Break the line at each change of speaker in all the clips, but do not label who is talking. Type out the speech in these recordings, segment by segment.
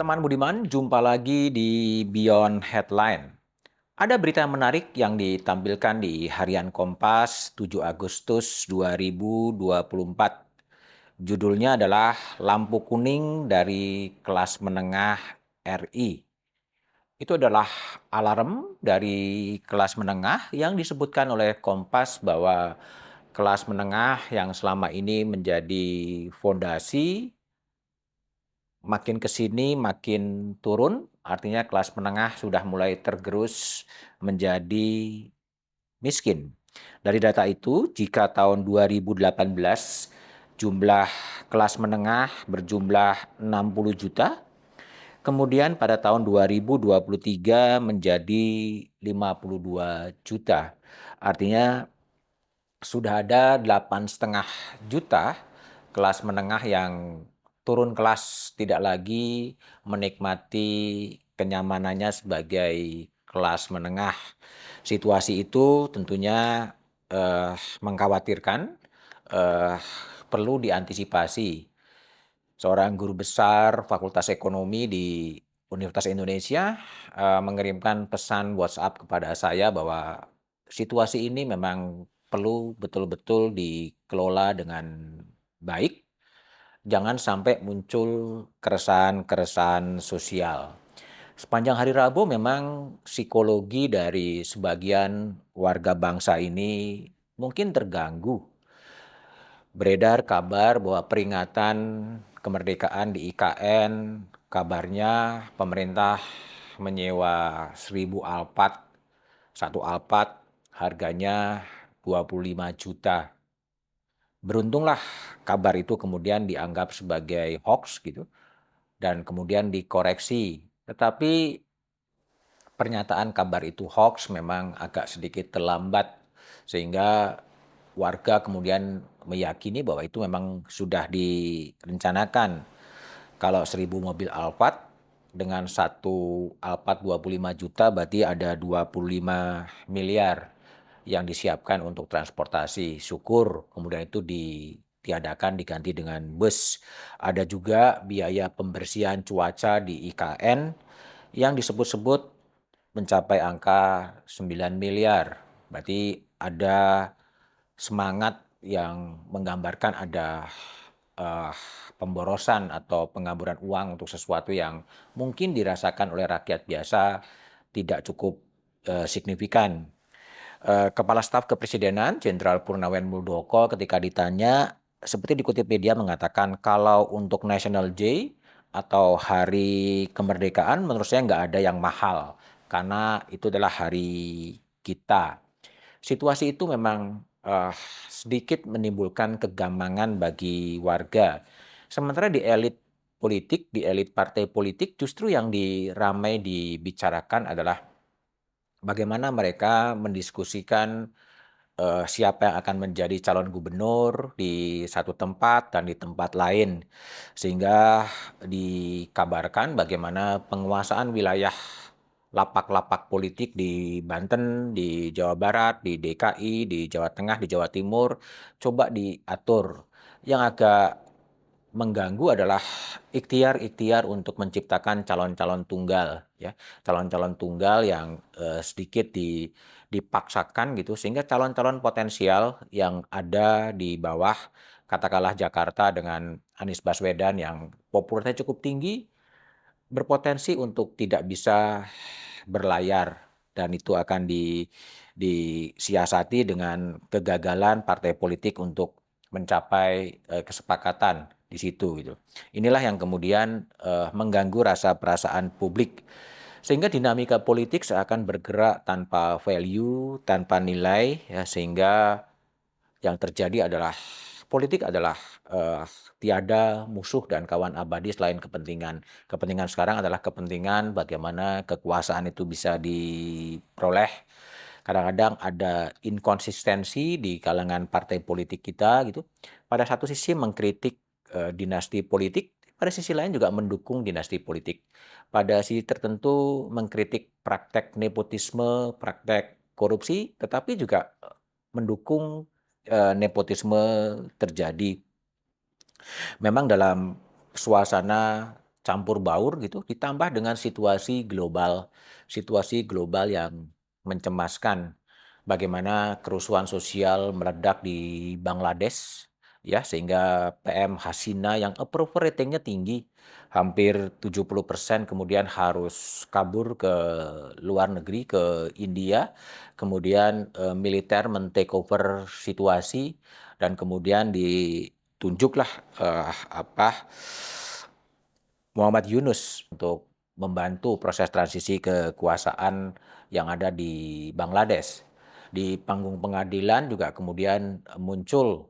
Teman Budiman, jumpa lagi di Beyond Headline. Ada berita menarik yang ditampilkan di Harian Kompas 7 Agustus 2024. Judulnya adalah Lampu Kuning dari Kelas Menengah RI. Itu adalah alarm dari kelas menengah yang disebutkan oleh Kompas bahwa kelas menengah yang selama ini menjadi fondasi makin ke sini makin turun, artinya kelas menengah sudah mulai tergerus menjadi miskin. Dari data itu, jika tahun 2018 jumlah kelas menengah berjumlah 60 juta, kemudian pada tahun 2023 menjadi 52 juta. Artinya sudah ada 8,5 juta kelas menengah yang turun kelas, tidak lagi menikmati kenyamanannya sebagai kelas menengah. Situasi itu tentunya mengkhawatirkan, eh, perlu diantisipasi. Seorang guru besar Fakultas Ekonomi di Universitas Indonesia mengirimkan pesan WhatsApp kepada saya bahwa situasi ini memang perlu betul-betul dikelola dengan baik. Jangan sampai muncul keresahan-keresahan sosial. Sepanjang hari Rabu memang psikologi dari sebagian warga bangsa ini mungkin terganggu. Beredar kabar bahwa peringatan kemerdekaan di IKN, kabarnya pemerintah menyewa 1.000 Alphard, satu Alphard harganya 25 juta. Beruntunglah kabar itu kemudian dianggap sebagai hoax gitu dan kemudian dikoreksi. Tetapi pernyataan kabar itu hoax memang agak sedikit terlambat sehingga warga kemudian meyakini bahwa itu memang sudah direncanakan. Kalau 1.000 mobil Alphard dengan satu Alphard 25 juta berarti ada 25 miliar yang disiapkan untuk transportasi. Syukur kemudian itu ditiadakan diganti dengan bus. Ada juga biaya pembersihan cuaca di IKN yang disebut-sebut mencapai angka 9 miliar. Berarti ada semangat yang menggambarkan ada uh, pemborosan atau pengamburan uang untuk sesuatu yang mungkin dirasakan oleh rakyat biasa tidak cukup signifikan. Kepala Staf Kepresidenan Jenderal Purnawen Muldoko ketika ditanya seperti dikutip media mengatakan kalau untuk National Day atau hari kemerdekaan menurut saya nggak ada yang mahal karena itu adalah hari kita. Situasi itu memang sedikit menimbulkan kegamangan bagi warga. Sementara di elit politik, di elit partai politik justru yang ramai dibicarakan adalah bagaimana mereka mendiskusikan siapa yang akan menjadi calon gubernur di satu tempat dan di tempat lain. Sehingga dikabarkan bagaimana penguasaan wilayah lapak-lapak politik di Banten, di Jawa Barat, di DKI, di Jawa Tengah, di Jawa Timur, coba diatur. Yang agak mengganggu adalah ikhtiar-ikhtiar untuk menciptakan calon-calon tunggal, ya, calon-calon tunggal yang sedikit dipaksakan gitu, sehingga calon-calon potensial yang ada di bawah, katakanlah Jakarta dengan Anies Baswedan yang popularitasnya cukup tinggi, berpotensi untuk tidak bisa berlayar dan itu akan disiasati dengan kegagalan partai politik untuk mencapai kesepakatan di situ gitu. Inilah yang kemudian mengganggu rasa perasaan publik sehingga dinamika politik seakan bergerak tanpa value, tanpa nilai ya sehingga yang terjadi adalah politik adalah tiada musuh dan kawan abadi selain kepentingan. Kepentingan sekarang adalah kepentingan bagaimana kekuasaan itu bisa diperoleh. Kadang-kadang ada inkonsistensi di kalangan partai politik kita gitu. Pada satu sisi mengkritik dinasti politik, pada sisi lain juga mendukung dinasti politik. Pada sisi tertentu mengkritik praktek nepotisme, praktek korupsi, tetapi juga mendukung nepotisme terjadi. Memang dalam suasana campur baur gitu, ditambah dengan situasi global yang mencemaskan. Bagaimana kerusuhan sosial meledak di Bangladesh, ya, sehingga PM Hasina yang approval ratingnya tinggi, hampir 70% kemudian harus kabur ke luar negeri, ke India, kemudian militer men-takeover situasi, dan kemudian ditunjuklah Muhammad Yunus untuk membantu proses transisi kekuasaan yang ada di Bangladesh. Di panggung pengadilan juga kemudian muncul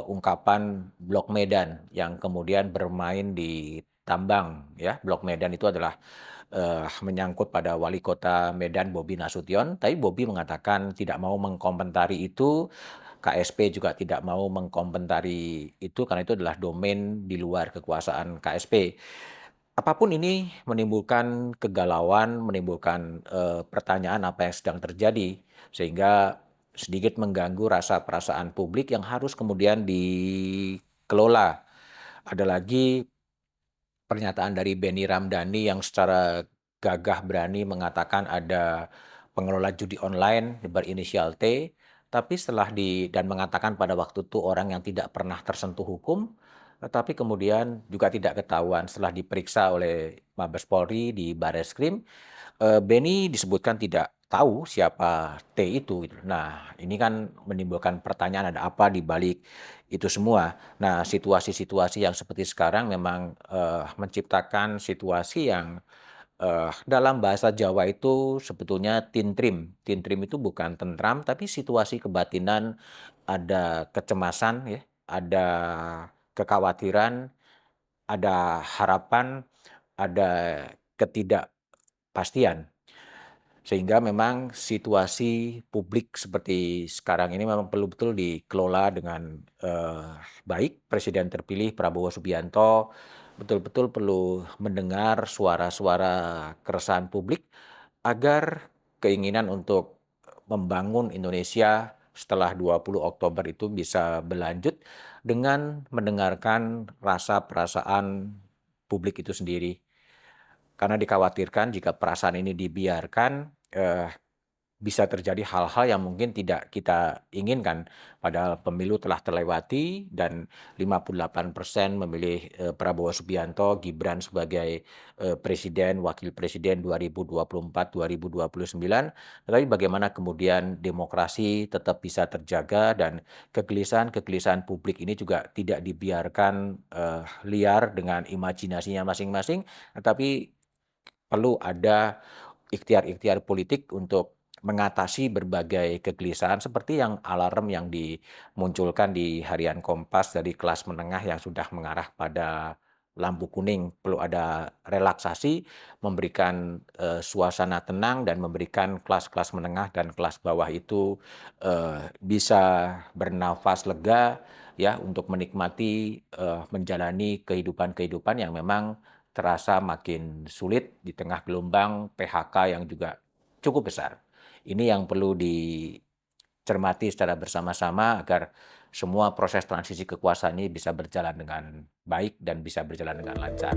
ungkapan Blok Medan yang kemudian bermain di tambang, ya. Blok Medan itu adalah menyangkut pada wali kota Medan Bobi Nasution, tapi Bobi mengatakan tidak mau mengkomentari itu. KSP juga tidak mau mengkomentari itu karena itu adalah domain di luar kekuasaan KSP. Apapun ini menimbulkan kegalauan, menimbulkan pertanyaan apa yang sedang terjadi, sehingga sedikit mengganggu rasa perasaan publik yang harus kemudian dikelola. Ada lagi pernyataan dari Benny Ramdhani yang secara gagah berani mengatakan ada pengelola judi online berinisial T, tapi dan mengatakan pada waktu itu orang yang tidak pernah tersentuh hukum, tetapi kemudian juga tidak ketahuan setelah diperiksa oleh Mabes Polri di Barreskrim. Benny disebutkan tidak tahu siapa T itu gitu. Nah, ini kan menimbulkan pertanyaan ada apa di balik itu semua. Nah, situasi-situasi yang seperti sekarang memang menciptakan situasi yang dalam bahasa Jawa itu sebetulnya tintrim. Tintrim itu bukan tentram, tapi situasi kebatinan, ada kecemasan ya, ada kekhawatiran, ada harapan, ada ketidakpastian. Sehingga memang situasi publik seperti sekarang ini memang perlu betul dikelola dengan baik. Presiden terpilih Prabowo Subianto betul-betul perlu mendengar suara-suara keresahan publik agar keinginan untuk membangun Indonesia setelah 20 Oktober itu bisa berlanjut dengan mendengarkan rasa perasaan publik itu sendiri. Karena dikhawatirkan jika perasaan ini dibiarkan, bisa terjadi hal-hal yang mungkin tidak kita inginkan. Padahal pemilu telah terlewati dan 58% memilih Prabowo Subianto, Gibran sebagai presiden, wakil presiden 2024-2029. Tetapi bagaimana kemudian demokrasi tetap bisa terjaga dan kegelisahan-kegelisahan publik ini juga tidak dibiarkan liar dengan imajinasinya masing-masing, tetapi perlu ada ikhtiar-ikhtiar politik untuk mengatasi berbagai kegelisahan seperti yang alarm yang dimunculkan di Harian Kompas dari kelas menengah yang sudah mengarah pada lampu kuning. Perlu ada relaksasi, memberikan suasana tenang dan memberikan kelas-kelas menengah dan kelas bawah itu bisa bernafas lega ya untuk menikmati menjalani kehidupan-kehidupan yang memang terasa makin sulit di tengah gelombang PHK yang juga cukup besar. Ini yang perlu dicermati secara bersama-sama agar semua proses transisi kekuasaan ini bisa berjalan dengan baik dan bisa berjalan dengan lancar.